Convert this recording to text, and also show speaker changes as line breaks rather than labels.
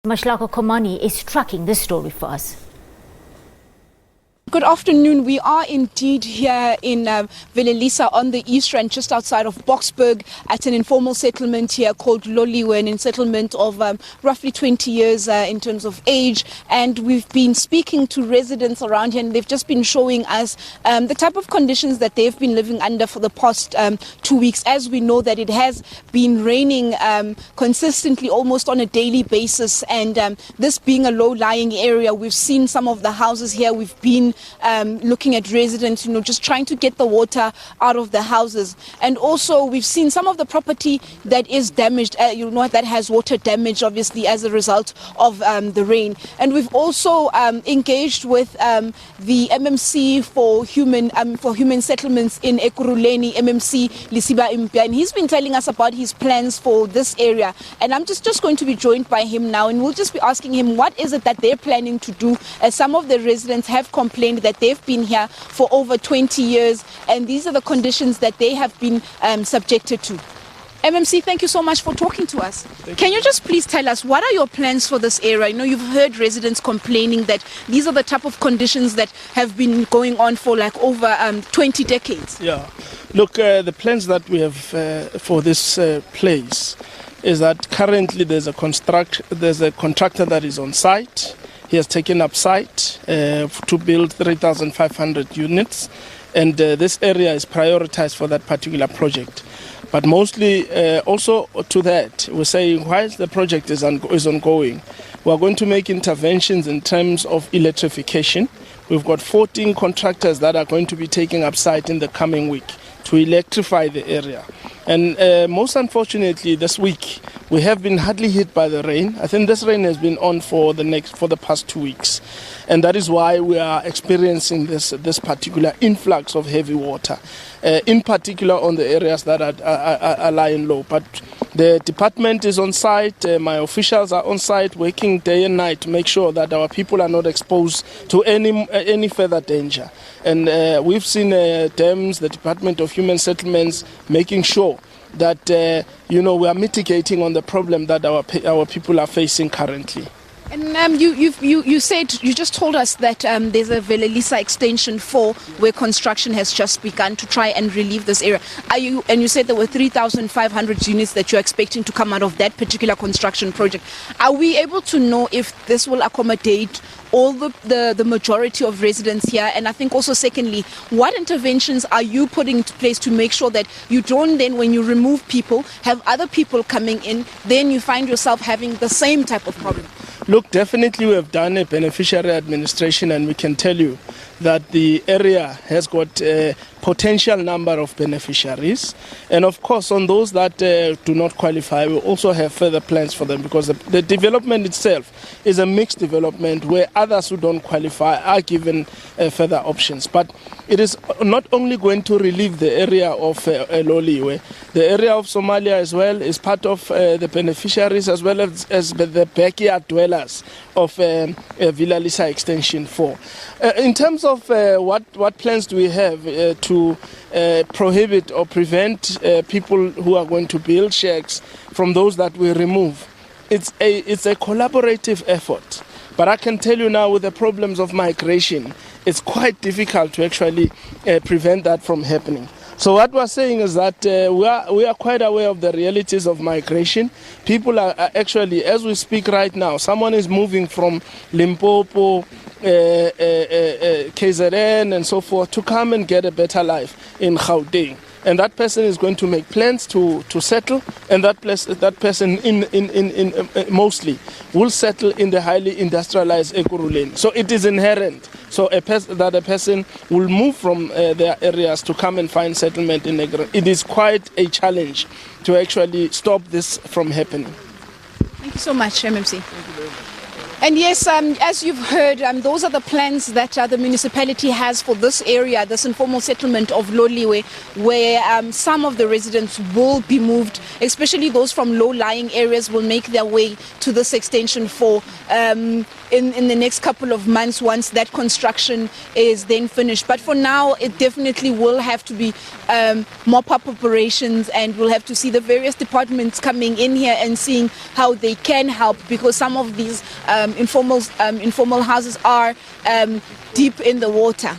Mahlako Komani is tracking this story for us.
Good afternoon. We are indeed here in Villa Liza on the East Rand, just outside of Boksburg, at an informal settlement here called Loliwe, a settlement of roughly 20 years in terms of age. And we've been speaking to residents around here, and they've just been showing us the type of conditions that they've been living under for the past 2 weeks. As we know that it has been raining consistently, almost on a daily basis. And this being a low-lying area, we've seen some of the houses here. We've been looking at residents, just trying to get the water out of the houses. And also we've seen some of the property that is damaged, that has water damage, obviously, as a result of the rain. And we've also engaged with the MMC for human settlements in Ekurhuleni, MMC Lisiba Impia, and he's been telling us about his plans for this area. And I'm just going to be joined by him now, and we'll just be asking him what is it that they're planning to do, as some of the residents have complained that they've been here for over 20 years, and these are the conditions that they have been subjected to. MMC, thank you so much for talking to us. Can you just please tell us, what are your plans for this area? You've heard residents complaining that these are the type of conditions that have been going on for like over 20 decades.
Yeah. Look, the plans that we have for this place is that currently there's a contractor that is on site. He has taken up site to build 3,500 units, and this area is prioritized for that particular project. But mostly also to that, we're saying whilst the project is ongoing, we're going to make interventions in terms of electrification. We've got 14 contractors that are going to be taking up site in the coming week to electrify the area. And most unfortunately this week we have been hardly hit by the rain. I think this rain has been on for the past 2 weeks, and that is why we are experiencing this particular influx of heavy water, in particular on the areas that are lying low. But the department is on site, my officials are on site working day and night to make sure that our people are not exposed to any further danger. And we've seen dams, the Department of Human Settlements, making sure that we are mitigating on the problem that our people are facing currently.
And you just told us that there's a Villa Liza extension 4 where construction has just begun to try and relieve this area. And you said there were 3,500 units that you're expecting to come out of that particular construction project. Are we able to know if this will accommodate all the majority of residents here? And I think also, secondly, what interventions are you putting into place to make sure that you don't then, when you remove people, have other people coming in, then you find yourself having the same type of problem?
Look, definitely we have done a beneficiary administration, and we can tell you that the area has got a potential number of beneficiaries. And of course, on those that do not qualify, we also have further plans for them, because the development itself is a mixed development where others who don't qualify are given further options. But it is not only going to relieve the area of Loliwe, the area of Somalia as well is part of the beneficiaries, as well as the backyard dwellers of Villa Liza Extension 4. In terms of what plans do we have to prohibit or prevent people who are going to build shacks from those that we remove, it's a collaborative effort. But I can tell you now, with the problems of migration, it's quite difficult to actually prevent that from happening. So what we're saying is that we are quite aware of the realities of migration. People are actually, as we speak right now, someone is moving from Limpopo, KZN and so forth to come and get a better life in Gauteng. And that person is going to make plans to settle, and that person in mostly will settle in the highly industrialized Ekurhuleni. So it is inherent. So a person will move from their areas to come and find settlement in Ekurhuleni. It is quite a challenge to actually stop this from happening.
Thank you so much, MMC.
Thank you very much.
And yes, as you've heard, those are the plans that the municipality has for this area, this informal settlement of Loliwe, where some of the residents will be moved, especially those from low-lying areas will make their way to this extension for in the next couple of months once that construction is then finished. But for now, it definitely will have to be mop-up operations, and we'll have to see the various departments coming in here and seeing how they can help, because some of these informal houses are deep in the water.